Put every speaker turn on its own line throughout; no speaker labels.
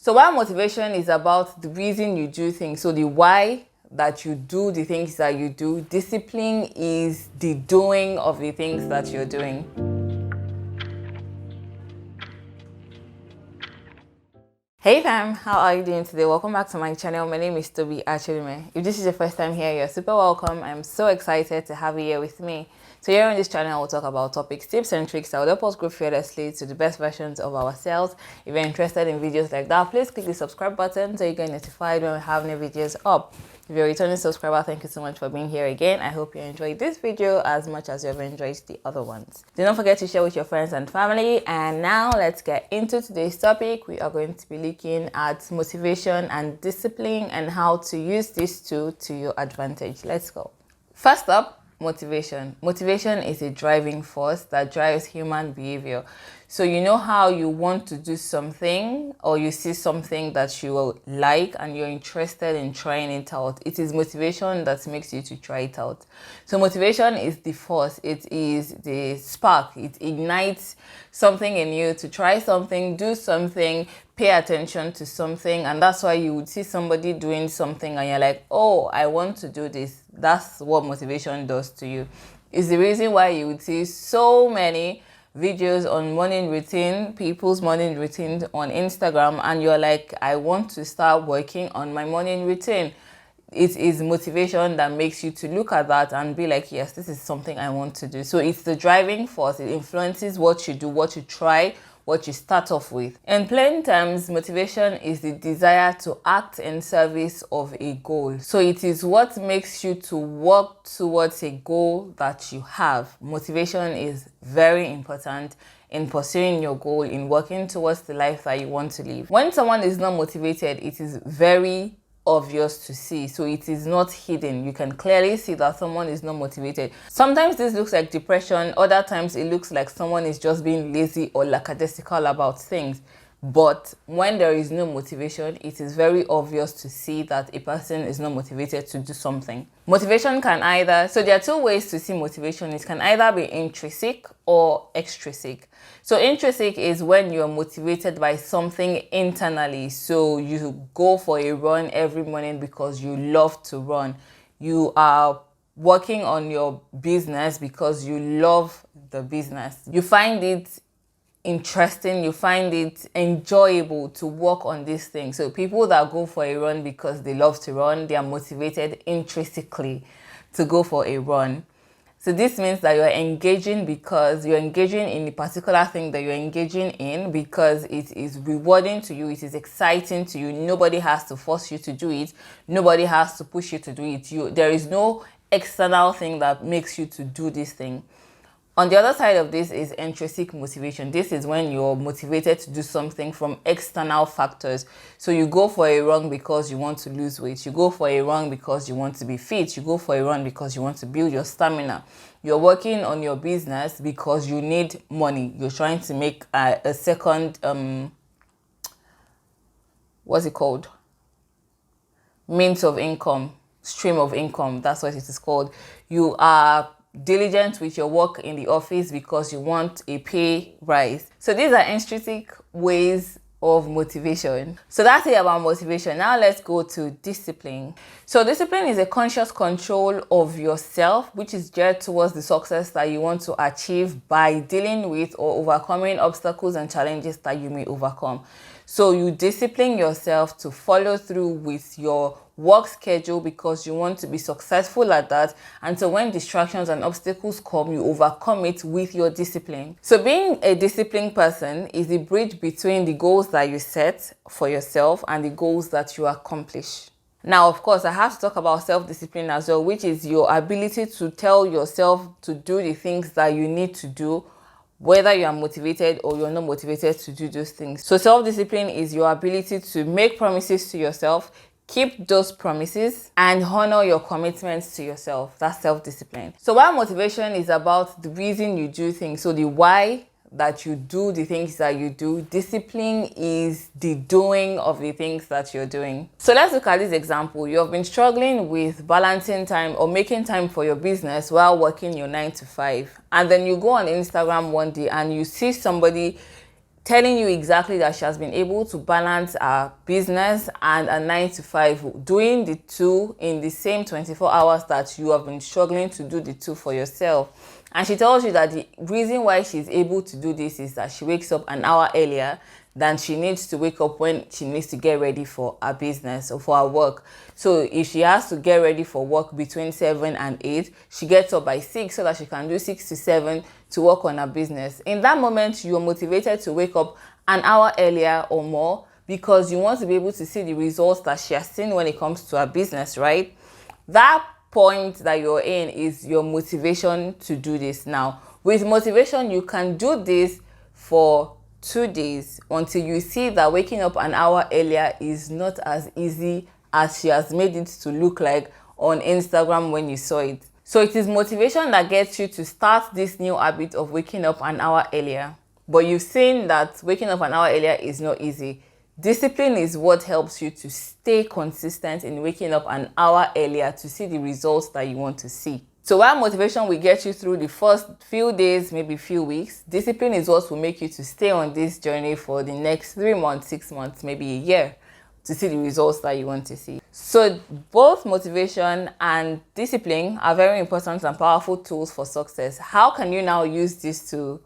So while motivation is about the reason you do things, so the why that you do the things that you do, discipline is the doing of the things that you're doing. Hey fam, how are you doing today? Welcome back to my channel. My name is Tobi Achudume. If this is your first time here, you're super welcome. I'm so excited to have you here with me. So here on this channel, I will talk about topics, tips and tricks that will help us grow fearlessly to the best versions of ourselves. If you're interested in videos like that, please click the subscribe button so you get notified when we have new videos up. If you're a returning subscriber, thank you so much for being here again. I hope you enjoyed this video as much as you've enjoyed the other ones. Do not forget to share with your friends and family. And now let's get into today's topic. We are going to be looking at motivation and discipline and how to use these two to your advantage. Let's go. First up, motivation. Motivation is a driving force that drives human behavior. So you know how you want to do something, or you see something that you like and you're interested in trying it out. It is motivation that makes you to try it out. So motivation is the force, it is the spark, it ignites something in you to try something, do something, pay attention to something. And that's why you would see somebody doing something and you're like, oh, I want to do this. That's what motivation does to you. It's the reason why you would see so many videos on morning routine, people's morning routine on Instagram, and you're like, I want to start working on my morning routine. It is motivation that makes you to look at that and be like, yes, this is something I want to do. So it's the driving force. It influences what you do, what you try, what you start off with. In plain terms, motivation is the desire to act in service of a goal. So it is what makes you to work towards a goal that you have. Motivation is very important in pursuing your goal, in working towards the life that you want to live. When someone is not motivated, it is very obvious to see. So it is not hidden. You can clearly see that someone is not motivated. Sometimes this looks like depression, other times it looks like someone is just being lazy or lackadaisical about things. But when there is no motivation, it is very obvious to see that a person is not motivated to do something. Motivation can either, so there are two ways to see motivation. It can either be intrinsic or extrinsic. So intrinsic is when you're motivated by something internally. So you go for a run every morning because you love to run. You are working on your business because you love the business. You find it interesting, you find it enjoyable to work on this thing. So people that go for a run because they love to run, they are motivated intrinsically to go for a run. So this means that you're engaging because you're engaging in a particular thing that you're engaging in because it is rewarding to you, it is exciting to you. Nobody has to force you to do it. Nobody has to push you to do it. There is no external thing that makes you to do this thing. On the other side of this is intrinsic motivation. This is when you're motivated to do something from external factors. So you go for a run because you want to lose weight. You go for a run because you want to be fit. You go for a run because you want to build your stamina. You're working on your business because you need money. You're trying to make a second, what's it called? Means of income, stream of income. That's what it is called. You are diligent with your work in the office because you want a pay rise. So these are intrinsic ways of motivation. So that's it about motivation. Now let's go to discipline. So discipline is a conscious control of yourself, which is geared towards the success that you want to achieve by dealing with or overcoming obstacles and challenges that you may overcome. So you discipline yourself to follow through with your work schedule because you want to be successful at that. And so when distractions and obstacles come, you overcome it with your discipline. So being a disciplined person is the bridge between the goals that you set for yourself and the goals that you accomplish. Now, of course, I have to talk about self-discipline as well, which is your ability to tell yourself to do the things that you need to do, whether you are motivated or you're not motivated to do those things. So self-discipline is your ability to make promises to yourself, keep those promises, and honor your commitments to yourself. That's self-discipline. So while motivation is about the reason you do things, so the why that you do the things that you do, discipline is the doing of the things that you're doing. So let's look at this example. You have been struggling with balancing time or making time for your business while working your 9 to 5. And then you go on Instagram one day and you see somebody telling you exactly that she has been able to balance a business and a 9 to 5, doing the two in the same 24 hours that you have been struggling to do the two for yourself. And she tells you that the reason why she's able to do this is that she wakes up an hour earlier than she needs to wake up when she needs to get ready for her business or for her work. So if she has to get ready for work between 7 and 8, she gets up by 6 so that she can do 6 to 7 to work on her business. In that moment, you're motivated to wake up an hour earlier or more because you want to be able to see the results that she has seen when it comes to her business, right? That point that you're in is your motivation to do this. Now, with motivation, you can do this for 2 days until you see that waking up an hour earlier is not as easy as she has made it to look like on Instagram when you saw it. So it is motivation that gets you to start this new habit of waking up an hour earlier. But you've seen that waking up an hour earlier is not easy. Discipline is what helps you to stay consistent in waking up an hour earlier to see the results that you want to see. So while motivation will get you through the first few days, maybe few weeks, discipline is what will make you to stay on this journey for the next 3 months, 6 months, maybe a year to see the results that you want to see. So both motivation and discipline are very important and powerful tools for success. How can you now use these two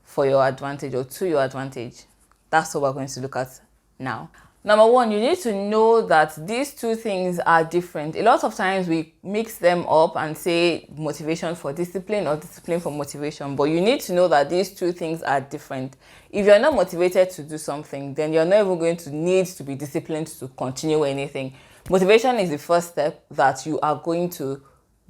for your advantage or to your advantage? That's what we're going to look at now. Number one, you need to know that these two things are different. A lot of times we mix them up and say motivation for discipline or discipline for motivation, but you need to know that these two things are different. If you're not motivated to do something, then you're not even going to need to be disciplined to continue anything. Motivation is the first step that you are going to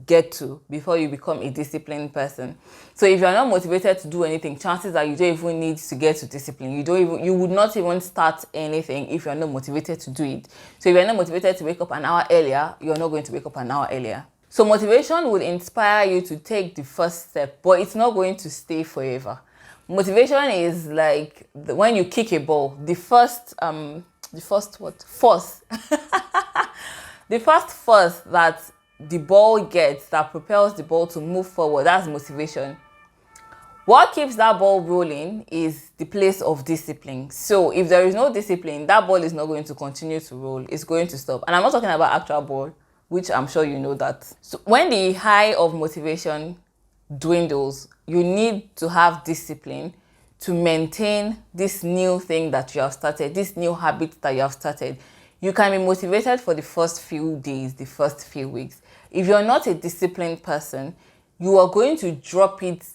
get to before you become a disciplined person. So if you're not motivated to do anything, chances are you don't even need to get to discipline. You would not even start anything if you're not motivated to do it. So if you're not motivated to wake up an hour earlier, you're not going to wake up an hour earlier. So motivation would inspire you to take the first step, but it's not going to stay forever. Motivation is like when you kick a ball, the first force the first force that the ball gets, that propels the ball to move forward, that's motivation. What keeps that ball rolling is the place of discipline. So if there is no discipline, that ball is not going to continue to roll. It's going to stop. And I'm not talking about actual ball, which I'm sure you know that. So when the high of motivation dwindles, you need to have discipline to maintain this new thing that you have started, this new habit that you have started. You can be motivated for the first few days, the first few weeks. If you're not a disciplined person, you are going to drop it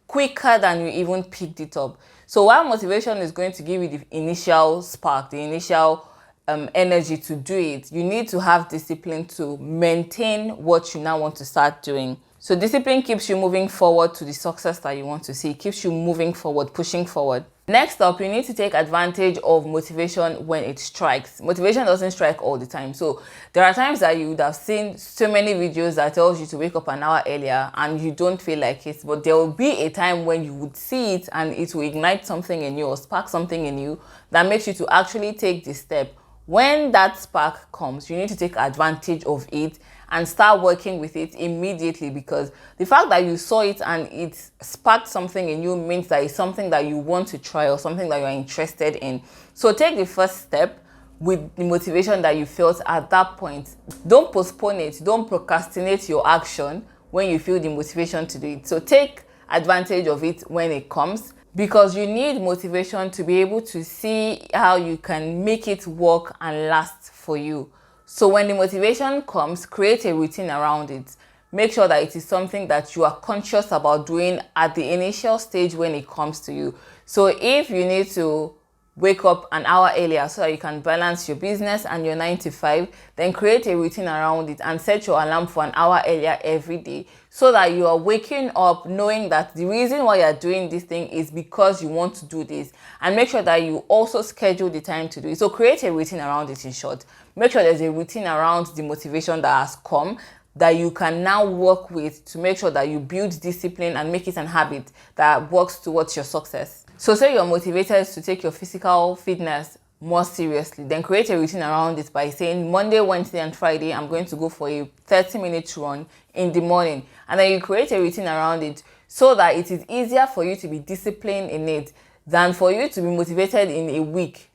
quicker than you even picked it up. So while motivation is going to give you the initial spark, the initial energy to do it, you need to have discipline to maintain what you now want to start doing. So discipline keeps you moving forward to the success that you want to see. It keeps you moving forward, pushing forward. Next up, you need to take advantage of motivation when it strikes. Motivation doesn't strike all the time. So there are times that you would have seen so many videos that tells you to wake up an hour earlier and you don't feel like it. But there will be a time when you would see it and it will ignite something in you or spark something in you that makes you to actually take the step. When that spark comes, you need to take advantage of it and start working with it immediately, because the fact that you saw it and it sparked something in you means that it's something that you want to try or something that you're interested in. So take the first step with the motivation that you felt at that point. Don't postpone it. Don't procrastinate your action when you feel the motivation to do it. So take advantage of it when it comes, because you need motivation to be able to see how you can make it work and last for you. So when the motivation comes, create a routine around it. Make sure that it is something that you are conscious about doing at the initial stage when it comes to you. So if you need to wake up an hour earlier so that you can balance your business and your 9 to 5, then create a routine around it and set your alarm for an hour earlier every day, so that you are waking up knowing that the reason why you're doing this thing is because you want to do this, and make sure that you also schedule the time to do it. So create a routine around it, in short. Make sure there's a routine around the motivation that has come that you can now work with to make sure that you build discipline and make it an habit that works towards your success. So say you're motivated to take your physical fitness more seriously, then create a routine around it by saying Monday, Wednesday, and Friday, I'm going to go for a 30-minute run in the morning. And then you create a routine around it so that it is easier for you to be disciplined in it. than for you to be motivated in a week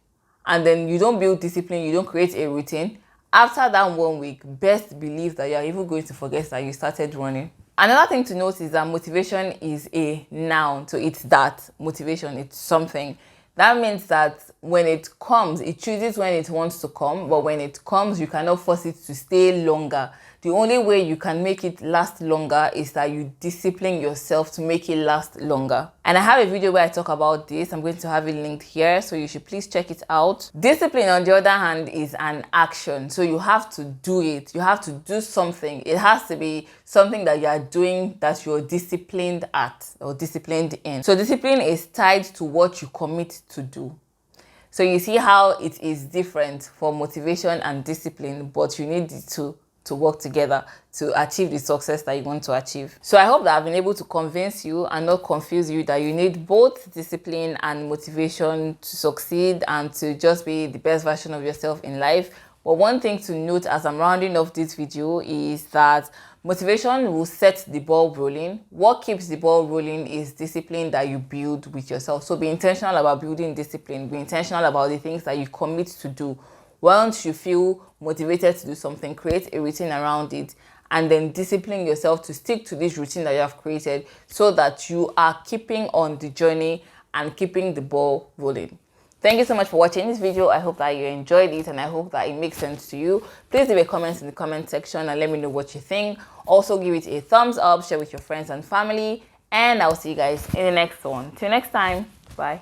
and then you don't build discipline, you don't create a routine. After that 1 week, best believe that you are even going to forget that you started running. Another thing to note is that motivation is a noun. So it's that motivation, it's something. That means that when it comes, it chooses when it wants to come, but when it comes, you cannot force it to stay longer. The only way you can make it last longer is that you discipline yourself to make it last longer. And I have a video where I talk about this. I'm going to have it linked here, so you should please check it out. Discipline, on the other hand, is an action. So you have to do it. You have to do something. It has to be something that you are doing that you're disciplined at or disciplined in. So discipline is tied to what you commit to do. So you see how it is different for motivation and discipline, but you need the two to work together to achieve the success that you want to achieve. So I hope that I've been able to convince you and not confuse you that you need both discipline and motivation to succeed and to just be the best version of yourself in life. But one thing to note as I'm rounding off this video is that motivation will set the ball rolling. What keeps the ball rolling is discipline that you build with yourself. So be intentional about building discipline. Be intentional about the things that you commit to do. Once you feel motivated to do something, create a routine around it and then discipline yourself to stick to this routine that you have created so that you are keeping on the journey and keeping the ball rolling. Thank you so much for watching this video. I hope that you enjoyed it and I hope that it makes sense to you. Please leave a comment in the comment section and let me know what you think. Also give it a thumbs up, share with your friends and family, and I'll see you guys in the next one. Till next time, bye.